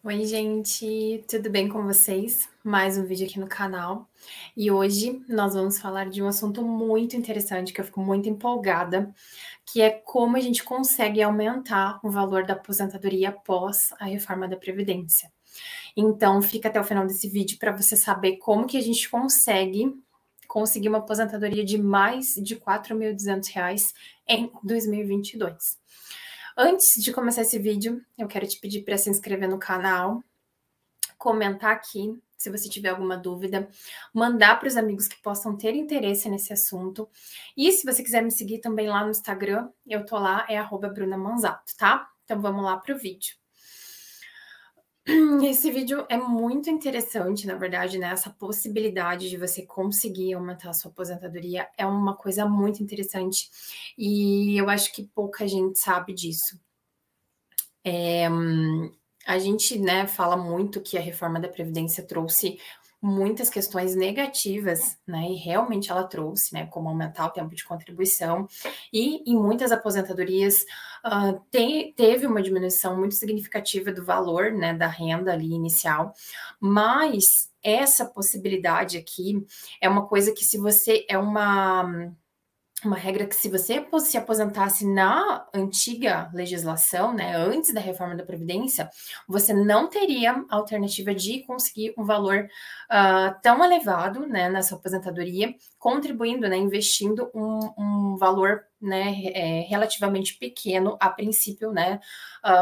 Oi, gente, tudo bem com vocês? Mais um vídeo aqui no canal. E hoje nós vamos falar de um assunto muito interessante que eu fico muito empolgada, que é como a gente consegue aumentar o valor da aposentadoria após a reforma da Previdência. Então, fica até o final desse vídeo para você saber como que a gente conseguir uma aposentadoria de mais de R$ 4.200 em 2022. Antes de começar esse vídeo, eu quero te pedir para se inscrever no canal, comentar aqui se você tiver alguma dúvida, mandar para os amigos que possam ter interesse nesse assunto. E se você quiser me seguir também lá no Instagram, eu tô lá, é @brunamanzato, tá? Então vamos lá para o vídeo. Esse vídeo é muito interessante, na verdade, né? Essa possibilidade de você conseguir aumentar a sua aposentadoria é uma coisa muito interessante e eu acho que pouca gente sabe disso. A gente, né, fala muito que a reforma da Previdência trouxe muitas questões negativas, né, e realmente ela trouxe, né, como aumentar o tempo de contribuição, e em muitas aposentadorias teve uma diminuição muito significativa do valor, né, da renda ali inicial, mas essa possibilidade aqui é uma coisa que se você é uma regra que se você se aposentasse na antiga legislação, né, antes da reforma da Previdência, você não teria alternativa de conseguir um valor tão elevado, né, na sua aposentadoria, contribuindo, né, investindo um valor, né, relativamente pequeno a princípio, né,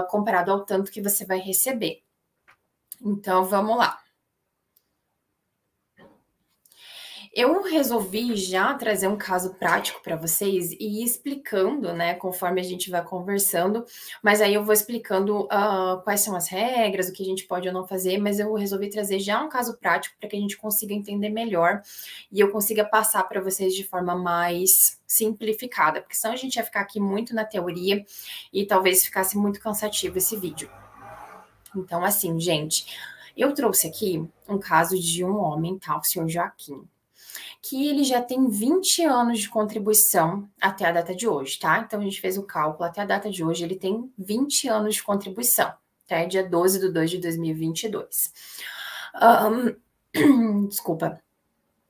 comparado ao tanto que você vai receber. Então, vamos lá. Eu resolvi já trazer um caso prático para vocês e ir explicando, né, conforme a gente vai conversando, mas aí eu vou explicando quais são as regras, o que a gente pode ou não fazer, mas eu resolvi trazer já um caso prático para que a gente consiga entender melhor e eu consiga passar para vocês de forma mais simplificada, porque senão a gente ia ficar aqui muito na teoria e talvez ficasse muito cansativo esse vídeo. Então, assim, gente, eu trouxe aqui um caso de um homem, tá, o senhor Joaquim, que ele já tem 20 anos de contribuição até a data de hoje, tá? Então, a gente fez o cálculo, até a data de hoje, ele tem 20 anos de contribuição, tá? É dia 12/2/2022. Desculpa.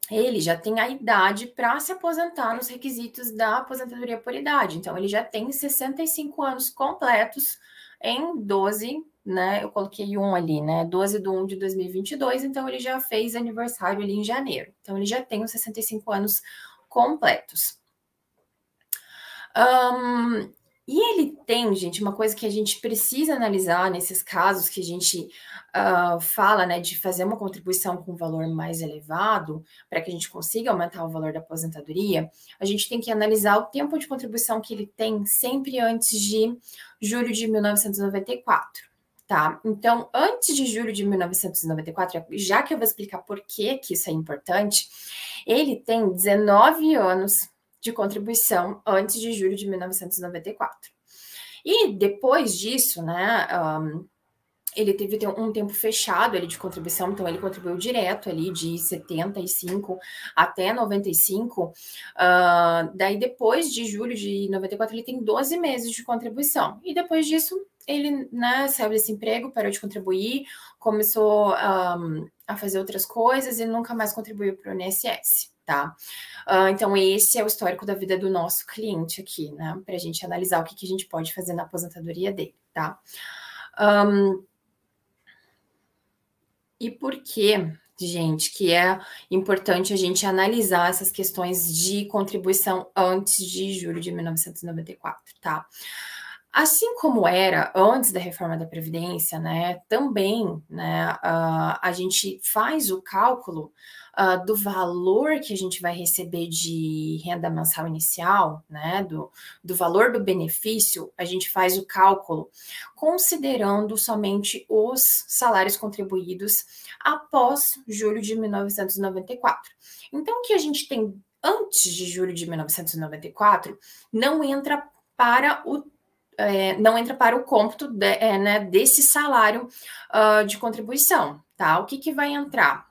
Ele já tem a idade para se aposentar nos requisitos da aposentadoria por idade. Então, ele já tem 65 anos completos em 12, né? Eu coloquei um ali, né? 12/1/2022. Então, ele já fez aniversário ali em janeiro. Então, ele já tem os 65 anos completos. E ele tem, gente, uma coisa que a gente precisa analisar nesses casos que a gente fala, né, de fazer uma contribuição com um valor mais elevado, para que a gente consiga aumentar o valor da aposentadoria, a gente tem que analisar o tempo de contribuição que ele tem sempre antes de julho de 1994. Tá, então, antes de julho de 1994, já que eu vou explicar por que isso é importante, ele tem 19 anos de contribuição antes de julho de 1994. E depois disso, né, ele teve um tempo fechado ali de contribuição, então ele contribuiu direto ali de 75 até 95. Daí depois de julho de 94 ele tem 12 meses de contribuição. E depois disso ele, né, saiu desse emprego, parou de contribuir, começou a fazer outras coisas e nunca mais contribuiu para o INSS, tá? Então esse é o histórico da vida do nosso cliente aqui, né? Para a gente analisar o que a gente pode fazer na aposentadoria dele, tá? E por que, gente, que é importante a gente analisar essas questões de contribuição antes de julho de 1994, tá? Assim como era antes da reforma da Previdência, né, também, né, a gente faz o cálculo do valor que a gente vai receber de renda mensal inicial, né, do valor do benefício, a gente faz o cálculo considerando somente os salários contribuídos após julho de 1994. Então, o que a gente tem antes de julho de 1994 não entra para o cômputo né, desse salário de contribuição, tá? O que vai entrar?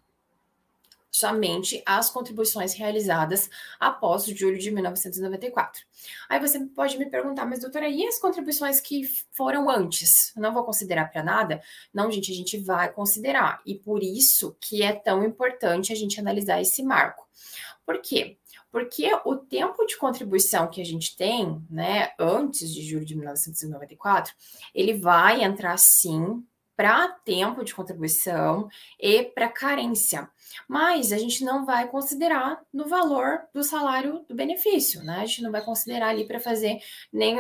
somente as contribuições realizadas após julho de 1994. Aí você pode me perguntar, mas doutora, e as contribuições que foram antes? Não vou considerar para nada? Não, gente, a gente vai considerar. E por isso que é tão importante a gente analisar esse marco. Por quê? Porque o tempo de contribuição que a gente tem, né, antes de julho de 1994, ele vai entrar sim para tempo de contribuição e para carência. Mas a gente não vai considerar no valor do salário do benefício, né? A gente não vai considerar ali para fazer nem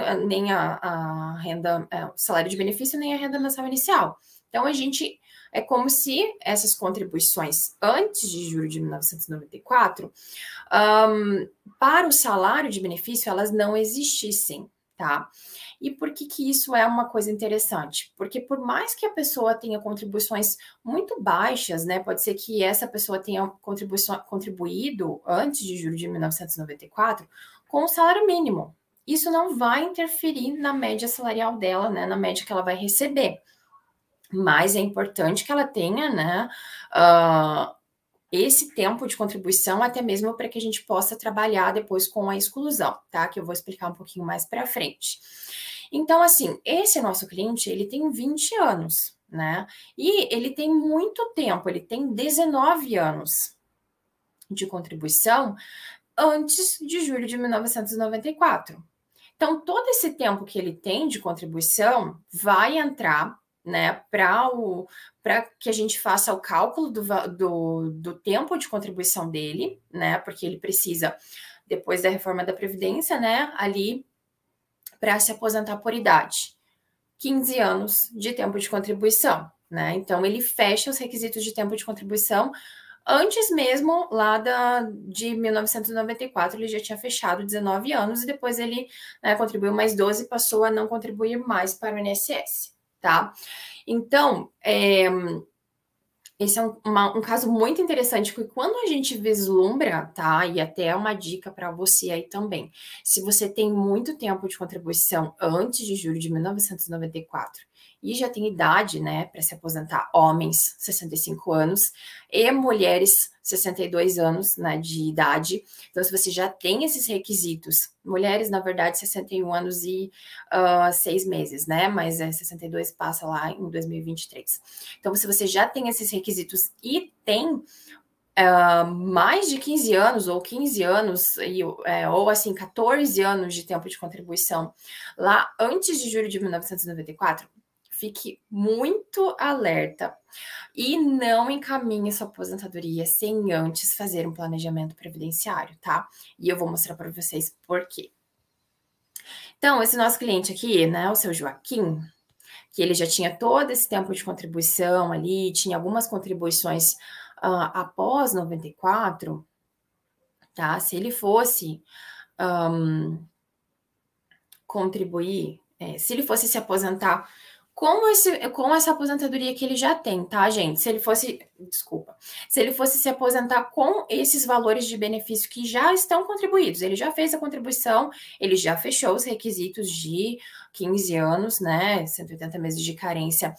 a renda, o salário de benefício, nem a renda mensal inicial. Então, a gente é como se essas contribuições antes de julho de 1994, para o salário de benefício, elas não existissem, tá? E por que isso é uma coisa interessante? Porque por mais que a pessoa tenha contribuições muito baixas, né? Pode ser que essa pessoa tenha contribuído antes de julho de 1994 com o salário mínimo. Isso não vai interferir na média salarial dela, né? Na média que ela vai receber. Mas é importante que ela tenha, né? Esse tempo de contribuição, até mesmo para que a gente possa trabalhar depois com a exclusão, tá? Que eu vou explicar um pouquinho mais para frente. Então, assim, esse nosso cliente, ele tem 20 anos, né? E ele tem muito tempo, ele tem 19 anos de contribuição antes de julho de 1994. Então, todo esse tempo que ele tem de contribuição vai entrar, né, para que a gente faça o cálculo do tempo de contribuição dele, né, porque ele precisa, depois da reforma da Previdência, né, ali para se aposentar por idade. 15 anos de tempo de contribuição, né? Então, ele fecha os requisitos de tempo de contribuição antes mesmo lá de 1994, ele já tinha fechado 19 anos e depois ele, né, contribuiu mais 12 e passou a não contribuir mais para o INSS, tá? Então, esse é um caso muito interessante, porque quando a gente vislumbra, tá? E até uma dica para você aí também. Se você tem muito tempo de contribuição antes de julho de 1994 e já tem idade, né, para se aposentar, homens, 65 anos, e mulheres, 62 anos, né, de idade. Então, se você já tem esses requisitos, mulheres, na verdade, 61 anos e 6 meses, né, mas 62 passa lá em 2023. Então, se você já tem esses requisitos e tem mais de 15 anos, ou 15 anos, ou assim, 14 anos de tempo de contribuição lá antes de julho de 1994, fique muito alerta e não encaminhe sua aposentadoria sem antes fazer um planejamento previdenciário, tá? E eu vou mostrar para vocês por quê. Então, esse nosso cliente aqui, né, o seu Joaquim, que ele já tinha todo esse tempo de contribuição ali, tinha algumas contribuições após 94, tá? Se ele fosse contribuir, se ele fosse se aposentar com essa aposentadoria que ele já tem, tá, gente? Se ele fosse se aposentar com esses valores de benefício que já estão contribuídos, ele já fez a contribuição, ele já fechou os requisitos de 15 anos, né, 180 meses de carência,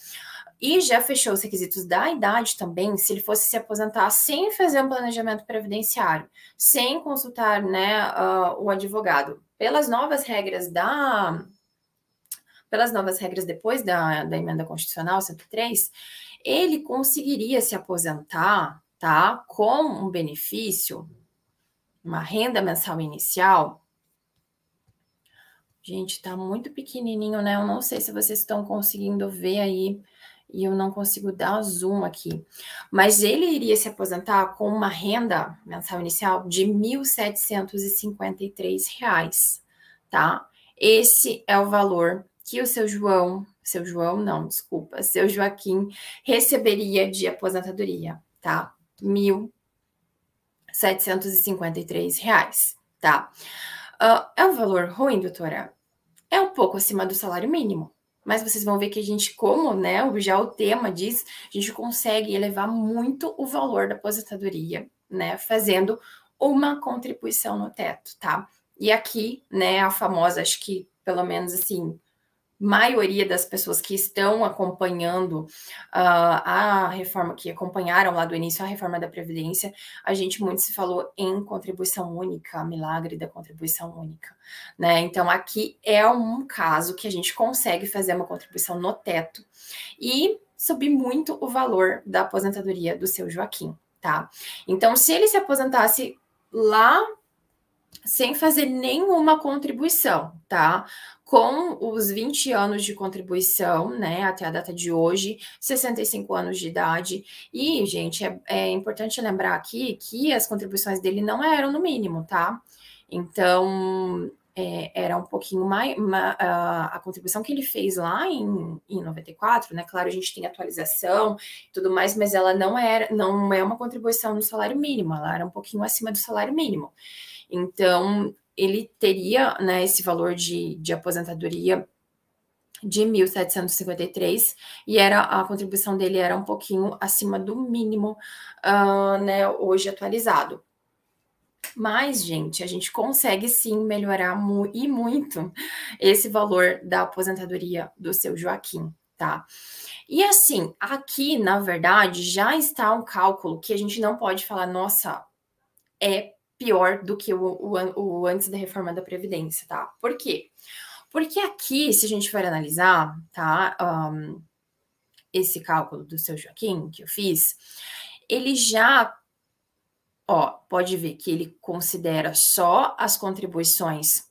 e já fechou os requisitos da idade também, se ele fosse se aposentar sem fazer um planejamento previdenciário, sem consultar, né, o advogado, pelas novas regras depois da emenda constitucional 103, ele conseguiria se aposentar, tá, com um benefício, uma renda mensal inicial. Gente, tá muito pequenininho, né? Eu não sei se vocês estão conseguindo ver aí, e eu não consigo dar zoom aqui. Mas ele iria se aposentar com uma renda mensal inicial de R$ 1.753, tá? Esse é o valor que o seu Joaquim receberia de aposentadoria, tá? R$ 1.753, tá? É um valor ruim, doutora? É um pouco acima do salário mínimo, mas vocês vão ver que a gente, como, né, já o tema diz, a gente consegue elevar muito o valor da aposentadoria, né, fazendo uma contribuição no teto, tá? E aqui, né, a famosa, acho que pelo menos assim, maioria das pessoas que estão acompanhando a reforma, que acompanharam lá do início a reforma da Previdência, a gente muito se falou em contribuição única, milagre da contribuição única, né? Então, aqui é um caso que a gente consegue fazer uma contribuição no teto e subir muito o valor da aposentadoria do seu Joaquim, tá? Então, se ele se aposentasse lá sem fazer nenhuma contribuição, tá? Com os 20 anos de contribuição, né, até a data de hoje, 65 anos de idade. E, gente, é importante lembrar aqui que as contribuições dele não eram no mínimo, tá? Então, era um pouquinho mais. A contribuição que ele fez lá em 94, né? Claro, a gente tem atualização e tudo mais, mas ela não é uma contribuição no salário mínimo, ela era um pouquinho acima do salário mínimo. Então, ele teria, né, esse valor de aposentadoria de 1.753 e a contribuição dele era um pouquinho acima do mínimo, né, hoje atualizado. Mas, gente, a gente consegue sim melhorar e muito esse valor da aposentadoria do seu Joaquim, tá? E assim, aqui, na verdade, já está um cálculo que a gente não pode falar, nossa, é pior do que o antes da reforma da Previdência, tá? Por quê? Porque aqui, se a gente for analisar, tá, esse cálculo do seu Joaquim, que eu fiz, ele já, ó, pode ver que ele considera só as contribuições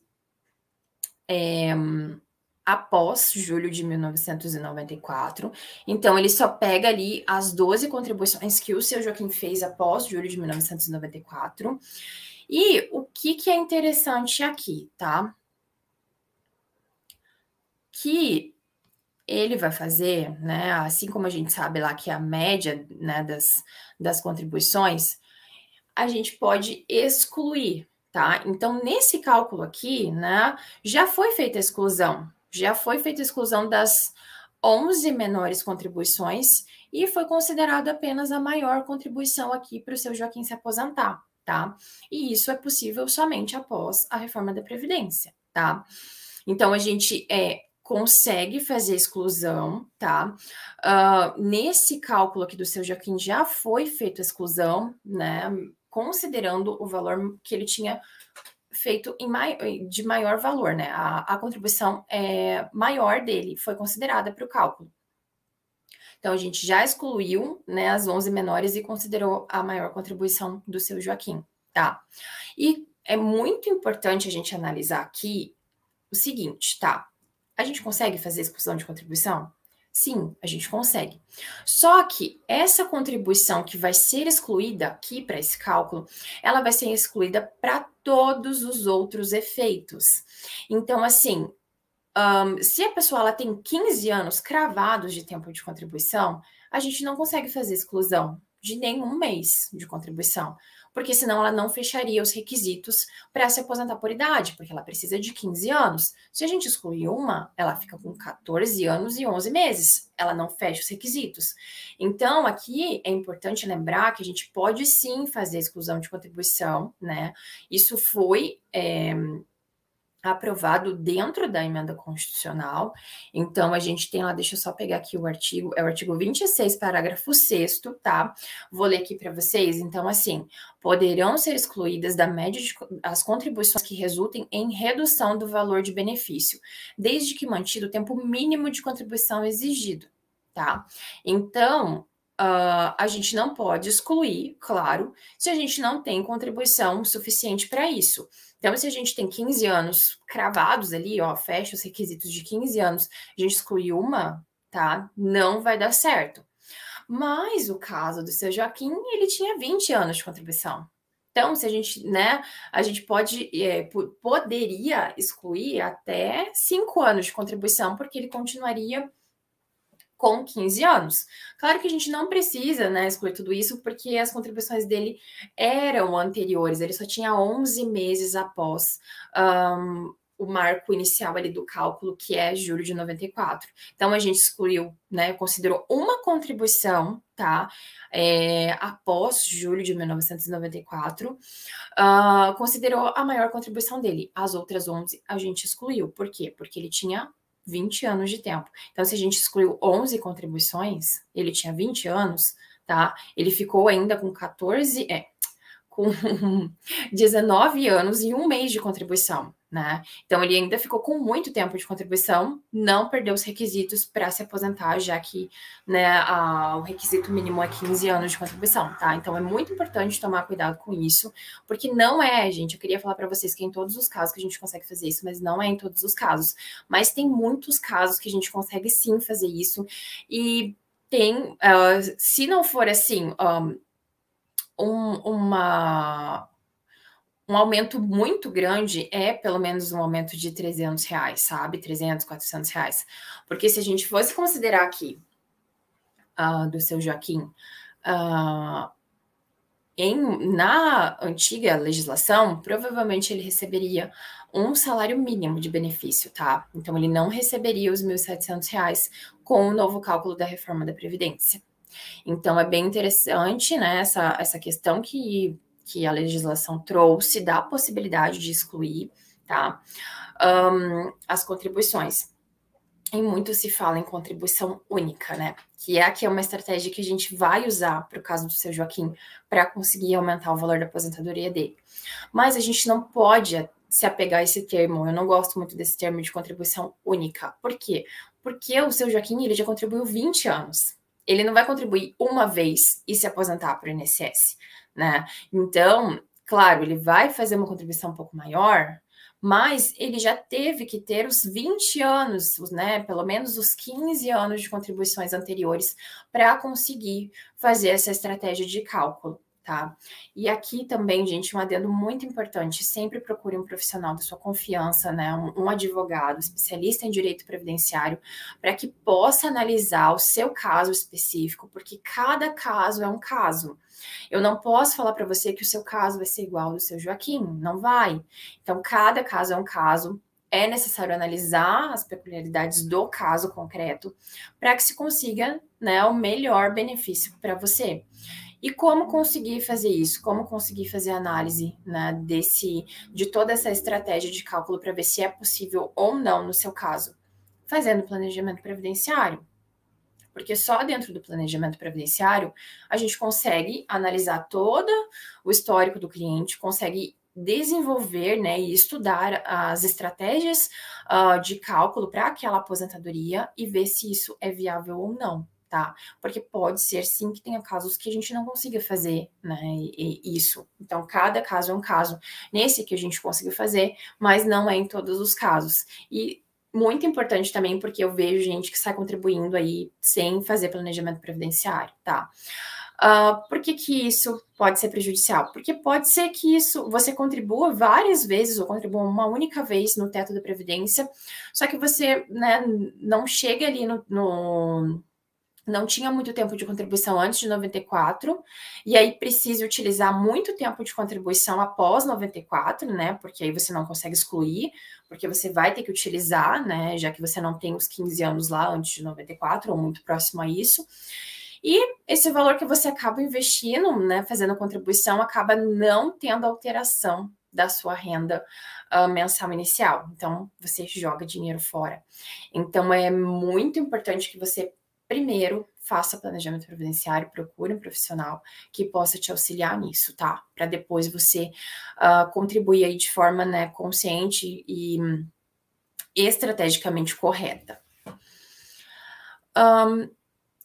após julho de 1994. Então, ele só pega ali as 12 contribuições que o seu Joaquim fez após julho de 1994. E o que é interessante aqui, tá? Que ele vai fazer, né? Assim como a gente sabe lá que a média, né, das contribuições, a gente pode excluir, tá? Então, nesse cálculo aqui, né, já foi feita a exclusão. Já foi feita a exclusão das 11 menores contribuições e foi considerada apenas a maior contribuição aqui para o seu Joaquim se aposentar, tá? E isso é possível somente após a reforma da Previdência, tá? Então, a gente consegue fazer exclusão, tá? Nesse cálculo aqui do seu Joaquim já foi feita a exclusão, né? Considerando o valor que ele tinha feito de maior valor, né? A contribuição maior dele foi considerada para o cálculo. Então, a gente já excluiu, né, as 11 menores e considerou a maior contribuição do seu Joaquim, tá? E é muito importante a gente analisar aqui o seguinte, tá? A gente consegue fazer exclusão de contribuição? Sim, a gente consegue. Só que essa contribuição que vai ser excluída aqui para esse cálculo, ela vai ser excluída para todos os outros efeitos. Então, assim, se a pessoa ela tem 15 anos cravados de tempo de contribuição, a gente não consegue fazer exclusão de nenhum mês de contribuição, porque senão ela não fecharia os requisitos para se aposentar por idade, porque ela precisa de 15 anos. Se a gente excluir uma, ela fica com 14 anos e 11 meses, ela não fecha os requisitos. Então, aqui é importante lembrar que a gente pode sim fazer exclusão de contribuição, né? Isso foi aprovado dentro da emenda constitucional. Então, a gente tem lá, deixa eu só pegar aqui o artigo, é o artigo 26, parágrafo 6º, tá? Vou ler aqui para vocês. Então, assim, poderão ser excluídas da média as contribuições que resultem em redução do valor de benefício, desde que mantido o tempo mínimo de contribuição exigido, tá? Então, a gente não pode excluir, claro, se a gente não tem contribuição suficiente para isso. Então, se a gente tem 15 anos cravados ali, ó, fecha os requisitos de 15 anos, a gente exclui uma, tá? Não vai dar certo. Mas o caso do seu Joaquim, ele tinha 20 anos de contribuição. Então, se a gente, né, a gente poderia excluir até 5 anos de contribuição, porque ele continuaria com 15 anos. Claro que a gente não precisa, né, excluir tudo isso, porque as contribuições dele eram anteriores, ele só tinha 11 meses após o marco inicial ali do cálculo, que é julho de 94. Então, a gente excluiu, né, considerou uma contribuição, tá, após julho de 1994, considerou a maior contribuição dele. As outras 11 a gente excluiu. Por quê? Porque ele tinha 20 anos de tempo. Então, se a gente excluiu 11 contribuições, ele tinha 20 anos, tá? Ele ficou ainda com com 19 anos e 1 mês de contribuição, né? Então, ele ainda ficou com muito tempo de contribuição, não perdeu os requisitos para se aposentar, já que, né, o requisito mínimo é 15 anos de contribuição, tá? Então, é muito importante tomar cuidado com isso, porque não é, gente, eu queria falar para vocês que é em todos os casos que a gente consegue fazer isso, mas não é em todos os casos. Mas tem muitos casos que a gente consegue sim fazer isso, e tem, se não for assim, um aumento muito grande pelo menos um aumento de R$ 300, sabe? 300, R$ 400. Porque se a gente fosse considerar aqui do seu Joaquim, na antiga legislação, provavelmente ele receberia um salário mínimo de benefício, tá? Então, ele não receberia os R$ 1.700 com o novo cálculo da reforma da Previdência. Então, é bem interessante, né, essa questão que a legislação trouxe da possibilidade de excluir, tá, as contribuições. E muito se fala em contribuição única, né, que aqui é uma estratégia que a gente vai usar para o caso do seu Joaquim para conseguir aumentar o valor da aposentadoria dele. Mas a gente não pode se apegar a esse termo, eu não gosto muito desse termo de contribuição única. Por quê? Porque o seu Joaquim, ele já contribuiu 20 anos. Ele não vai contribuir uma vez e se aposentar para o INSS, né? Então, claro, ele vai fazer uma contribuição um pouco maior, mas ele já teve que ter os 20 anos, né? Pelo menos os 15 anos de contribuições anteriores para conseguir fazer essa estratégia de cálculo, tá? E aqui também, gente, um adendo muito importante, sempre procure um profissional da sua confiança, né, um advogado, especialista em direito previdenciário, para que possa analisar o seu caso específico, porque cada caso é um caso. Eu não posso falar para você que o seu caso vai ser igual ao do seu Joaquim, não vai. Então, cada caso é um caso, é necessário analisar as peculiaridades do caso concreto para que se consiga, né, o melhor benefício para você. E como conseguir fazer isso? Como conseguir fazer análise, né, de toda essa estratégia de cálculo para ver se é possível ou não no seu caso? Fazendo planejamento previdenciário. Porque só dentro do planejamento previdenciário a gente consegue analisar todo o histórico do cliente, consegue desenvolver, né, e estudar as estratégias de cálculo para aquela aposentadoria e ver se isso é viável ou não. Tá? Porque pode ser sim que tenha casos que a gente não consiga fazer, né, isso. Então, cada caso é um caso. Nesse que a gente conseguiu fazer, mas não é em todos os casos. E muito importante também, porque eu vejo gente que sai contribuindo aí sem fazer planejamento previdenciário, tá? Por que isso pode ser prejudicial? Porque pode ser que você contribua várias vezes ou contribua uma única vez no teto da Previdência, só que você, né, não chega ali não tinha muito tempo de contribuição antes de 94, e aí precisa utilizar muito tempo de contribuição após 94, né? Porque aí você não consegue excluir, porque você vai ter que utilizar, né? Já que você não tem os 15 anos lá antes de 94, ou muito próximo a isso. E esse valor que você acaba investindo, né? Fazendo contribuição, acaba não tendo alteração da sua renda mensal inicial. Então, você joga dinheiro fora. Então, é muito importante que você primeiro, faça planejamento previdenciário, procure um profissional que possa te auxiliar nisso, tá? Para depois você contribuir aí de forma, né, consciente e estrategicamente correta.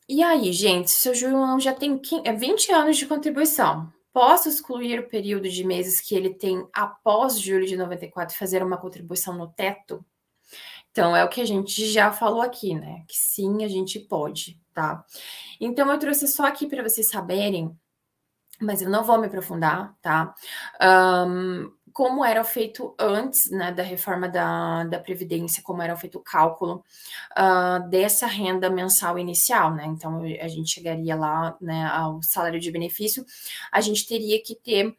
E aí, gente, seu João já tem 20 anos de contribuição. Posso excluir o período de meses que ele tem após julho de 94 e fazer uma contribuição no teto? Então, é o que a gente já falou aqui, né? Que sim, a gente pode, tá? Então, eu trouxe só aqui para vocês saberem, mas eu não vou me aprofundar, tá? Como era feito antes, né, da reforma da Previdência, como era feito o cálculo dessa renda mensal inicial, né? Então, a gente chegaria lá, né, ao salário de benefício, a gente teria que ter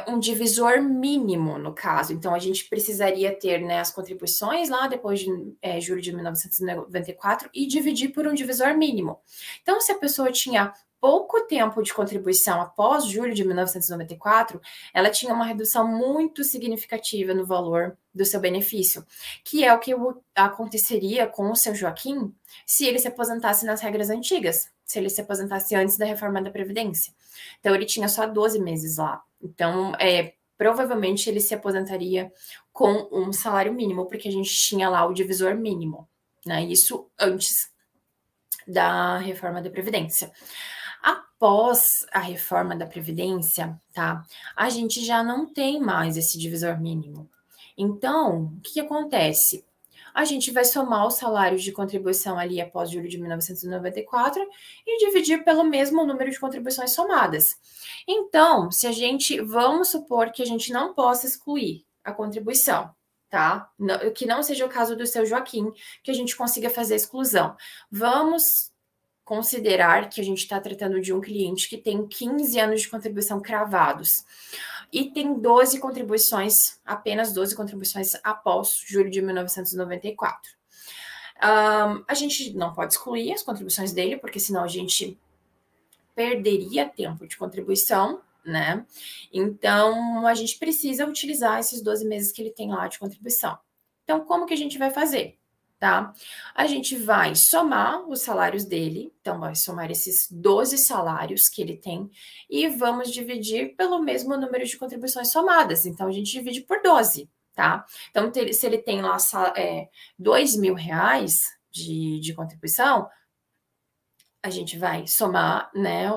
um divisor mínimo, no caso. Então, a gente precisaria ter, né, as contribuições lá depois de julho de 1994 e dividir por um divisor mínimo. Então, se a pessoa tinha pouco tempo de contribuição após julho de 1994, ela tinha uma redução muito significativa no valor do seu benefício, que é o que aconteceria com o seu Joaquim se ele se aposentasse nas regras antigas, se ele se aposentasse antes da reforma da Previdência. Então, ele tinha só 12 meses lá. Então, provavelmente ele se aposentaria com um salário mínimo, porque a gente tinha lá o divisor mínimo, né? Isso antes da reforma da Previdência. Após a reforma da Previdência, tá? A gente já não tem mais esse divisor mínimo. Então, o que acontece? A gente vai somar os salários de contribuição ali após julho de 1994 e dividir pelo mesmo número de contribuições somadas. Então, vamos supor que a gente não possa excluir a contribuição, tá? Que não seja o caso do seu Joaquim, que a gente consiga fazer a exclusão. Vamos considerar que a gente está tratando de um cliente que tem 15 anos de contribuição cravados e tem 12 contribuições, apenas 12 contribuições após julho de 1994. A gente não pode excluir as contribuições dele, porque senão a gente perderia tempo de contribuição, né? Então, a gente precisa utilizar esses 12 meses que ele tem lá de contribuição. Então, como que a gente vai fazer? Tá? A gente vai somar os salários dele, então vai somar esses 12 salários que ele tem e vamos dividir pelo mesmo número de contribuições somadas. Então, a gente divide por 12, tá? Então, se ele tem lá R$2.000 de contribuição, a gente vai somar, né,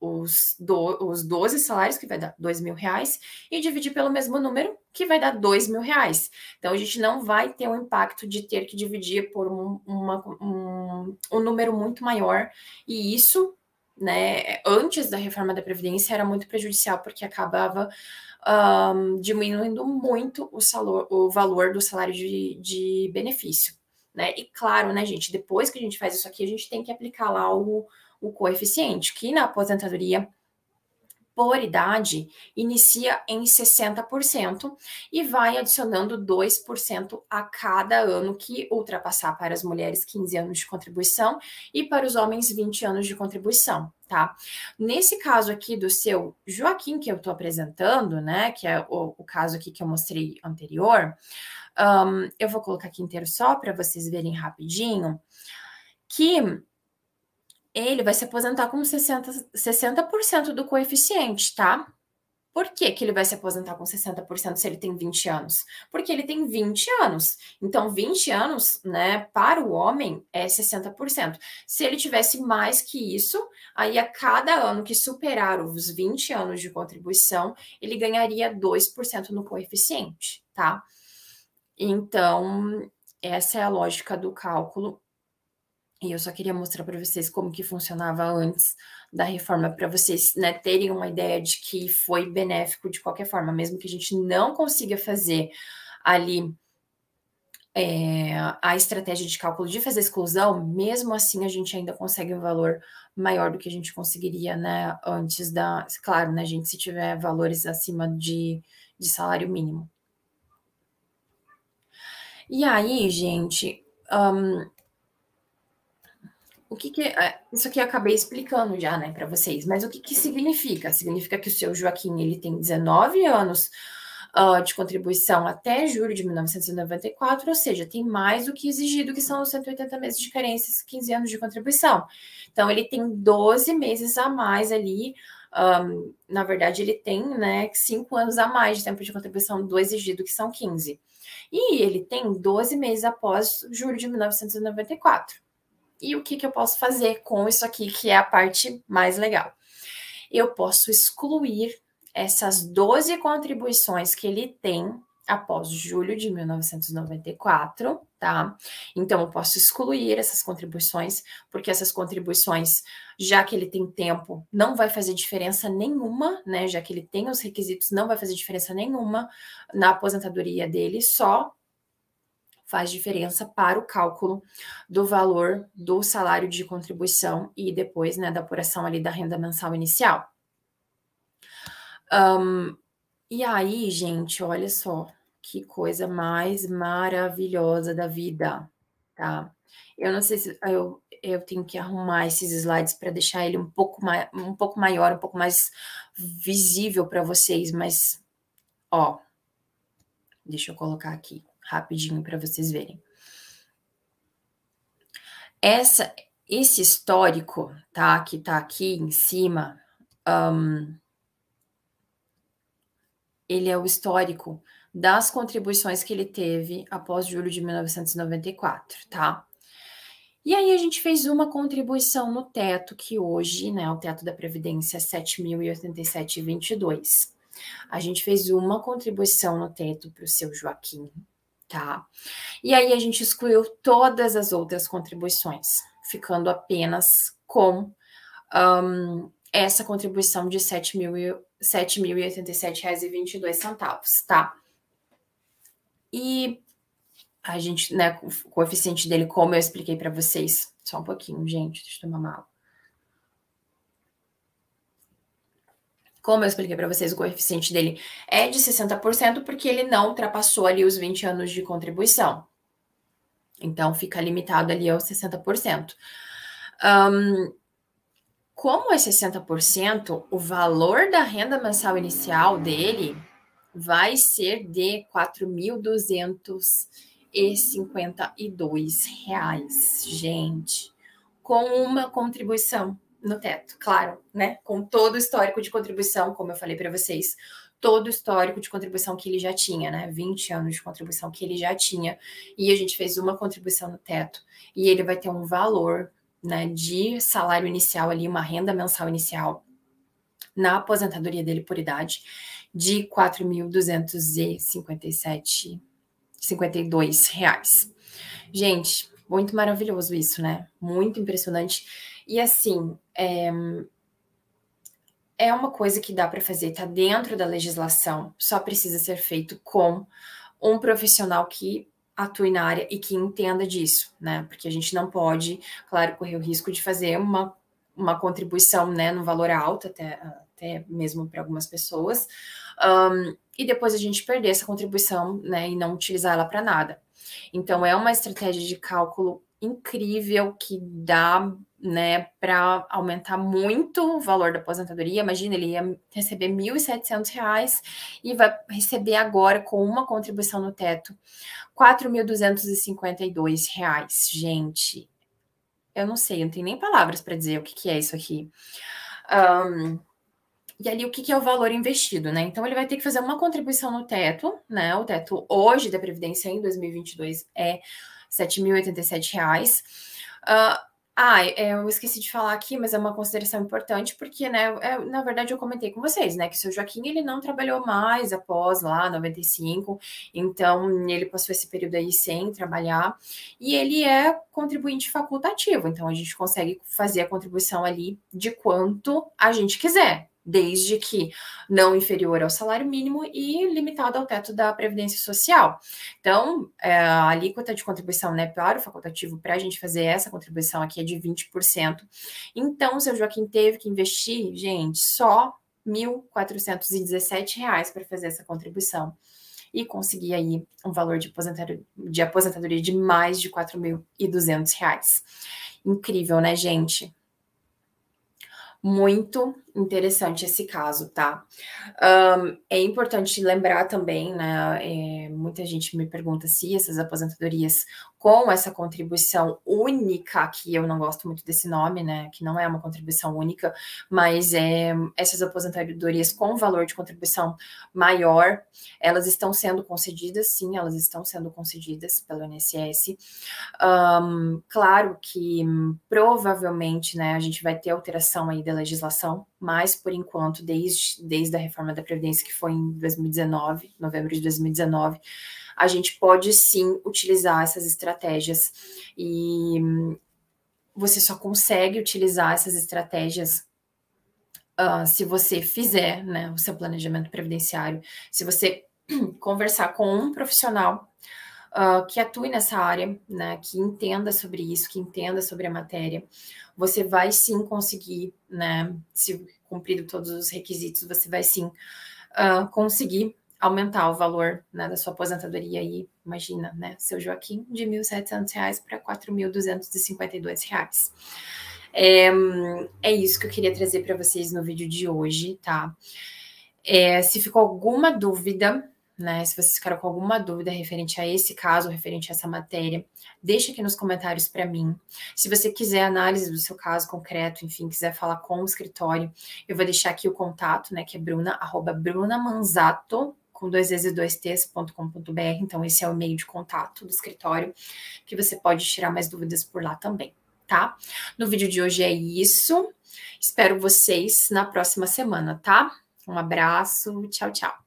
os 12 salários, que vai dar R$2.000, e dividir pelo mesmo número, que vai dar R$2.000. Então, a gente não vai ter o impacto de ter que dividir por um número muito maior, e isso, né, antes da reforma da Previdência, era muito prejudicial, porque acabava diminuindo muito o valor do salário de benefício, né? E claro, né, gente, depois que a gente faz isso aqui, a gente tem que aplicar lá o coeficiente, que na aposentadoria por idade inicia em 60% e vai adicionando 2% a cada ano que ultrapassar para as mulheres 15 anos de contribuição e para os homens 20 anos de contribuição, tá? Nesse caso aqui do seu Joaquim, que eu estou apresentando, né, que é o caso aqui que eu mostrei anterior, eu vou colocar aqui inteiro só para vocês verem rapidinho, que ele vai se aposentar com 60% do coeficiente, tá? Por que que ele vai se aposentar com 60% se ele tem 20 anos? Porque ele tem 20 anos. Então, 20 anos, né, para o homem é 60%. Se ele tivesse mais que isso, aí a cada ano que superar os 20 anos de contribuição, ele ganharia 2% no coeficiente, tá? Então, essa é a lógica do cálculo. E eu só queria mostrar para vocês como que funcionava antes da reforma, para vocês, né, terem uma ideia de que foi benéfico de qualquer forma, mesmo que a gente não consiga fazer ali a estratégia de cálculo de fazer exclusão, mesmo assim a gente ainda consegue um valor maior do que a gente conseguiria, né, antes da... Claro, né, gente, se tiver valores acima de salário mínimo. E aí, gente... isso aqui eu acabei explicando já, né, para vocês, mas o que significa? Significa que o seu Joaquim, ele tem 19 anos de contribuição até julho de 1994, ou seja, tem mais do que exigido, que são os 180 meses de carência, 15 anos de contribuição. Então, ele tem 12 meses a mais ali, na verdade, ele tem, né, 5 anos a mais de tempo de contribuição do exigido, que são 15. E ele tem 12 meses após julho de 1994. E o que eu posso fazer com isso aqui, que é a parte mais legal? Eu posso excluir essas 12 contribuições que ele tem após julho de 1994, tá? Então, eu posso excluir essas contribuições, porque essas contribuições, já que ele tem tempo, não vai fazer diferença nenhuma, né? Já que ele tem os requisitos, não vai fazer diferença nenhuma na aposentadoria dele, só faz diferença para o cálculo do valor do salário de contribuição e depois, né, da apuração ali da renda mensal inicial. E aí, gente, olha só, que coisa mais maravilhosa da vida, tá? Eu não sei se eu tenho que arrumar esses slides para deixar ele um pouco maior, um pouco mais visível para vocês, mas, ó, deixa eu colocar aqui rapidinho para vocês verem. Esse histórico, tá, que tá aqui em cima, ele é o histórico das contribuições que ele teve após julho de 1994, tá? E aí a gente fez uma contribuição no teto, que hoje, né, o teto da Previdência é 7.087,22. A gente fez uma contribuição no teto para o seu Joaquim, tá? E aí a gente excluiu todas as outras contribuições, ficando apenas com essa contribuição de R$ 7.087,22, tá? E a gente, né, o coeficiente dele, como eu expliquei para vocês, só um pouquinho, gente, deixa eu tomar uma água. Como eu expliquei para vocês, o coeficiente dele é de 60%, porque ele não ultrapassou ali os 20 anos de contribuição. Então, fica limitado ali aos 60%. Como é 60%, o valor da renda mensal inicial dele vai ser de R$ 4.252, gente, com uma contribuição no teto, claro, né? Com todo o histórico de contribuição, como eu falei para vocês, todo o histórico de contribuição que ele já tinha, né? 20 anos de contribuição que ele já tinha, e a gente fez uma contribuição no teto, e ele vai ter um valor, né, de salário inicial ali, uma renda mensal inicial na aposentadoria dele por idade de R$ 4.252. Gente, muito maravilhoso isso, né? Muito impressionante. E assim, é uma coisa que dá para fazer, tá dentro da legislação, só precisa ser feito com um profissional que atue na área e que entenda disso, né? Porque a gente não pode, claro, correr o risco de fazer uma contribuição, né, no valor alto, até mesmo para algumas pessoas, e depois a gente perder essa contribuição, né, e não utilizar ela para nada. Então, é uma estratégia de cálculo incrível que dá, né, para aumentar muito o valor da aposentadoria. Imagina, ele ia receber R$ 1.700 e vai receber agora, com uma contribuição no teto, R$ 4.252. Gente, eu não sei, eu não tenho nem palavras para dizer o que é isso aqui. E ali, o que é o valor investido, né? Então, ele vai ter que fazer uma contribuição no teto, né? O teto hoje da Previdência em 2022 é R$ 7.087. Eu esqueci de falar aqui, mas é uma consideração importante, porque, né, na verdade, eu comentei com vocês, né, que o seu Joaquim, ele não trabalhou mais após lá 95, então ele passou esse período aí sem trabalhar, e ele é contribuinte facultativo, então a gente consegue fazer a contribuição ali de quanto a gente quiser, desde que não inferior ao salário mínimo e limitado ao teto da Previdência Social. Então, a alíquota de contribuição, né, para o facultativo, para a gente fazer essa contribuição aqui é de 20%. Então, o seu Joaquim teve que investir, gente, só R$ 1.417 para fazer essa contribuição e conseguir aí um valor de aposentadoria de mais de R$ 4.200. Incrível, né, gente? Muito interessante esse caso, tá? É importante lembrar também, né? Muita gente me pergunta se essas aposentadorias com essa contribuição única, que eu não gosto muito desse nome, né? Que não é uma contribuição única, mas essas aposentadorias com valor de contribuição maior, elas estão sendo concedidas, sim, elas estão sendo concedidas pelo INSS. Claro que provavelmente, né, a gente vai ter alteração aí da legislação, mas por enquanto, desde a reforma da Previdência, que foi em 2019, novembro de 2019, a gente pode sim utilizar essas estratégias e você só consegue utilizar essas estratégias se você fizer, né, o seu planejamento previdenciário, se você conversar com um profissional que atue nessa área, né, que entenda sobre isso, que entenda sobre a matéria, você vai sim conseguir, né, se cumprido todos os requisitos, você vai sim conseguir aumentar o valor, né, da sua aposentadoria aí, imagina, né, seu Joaquim, de R$ 1.700 para R$ 4.252. É isso que eu queria trazer para vocês no vídeo de hoje, tá? Se ficou alguma dúvida, né, se vocês ficaram com alguma dúvida referente a esse caso, referente a essa matéria, deixa aqui nos comentários para mim. Se você quiser análise do seu caso concreto, enfim, quiser falar com o escritório, eu vou deixar aqui o contato, né, que é brunamanzato, com 2 vezes e 2 t's.com.br. Então, esse é o e-mail de contato do escritório, que você pode tirar mais dúvidas por lá também, tá? No vídeo de hoje é isso. Espero vocês na próxima semana, tá? Um abraço, tchau, tchau.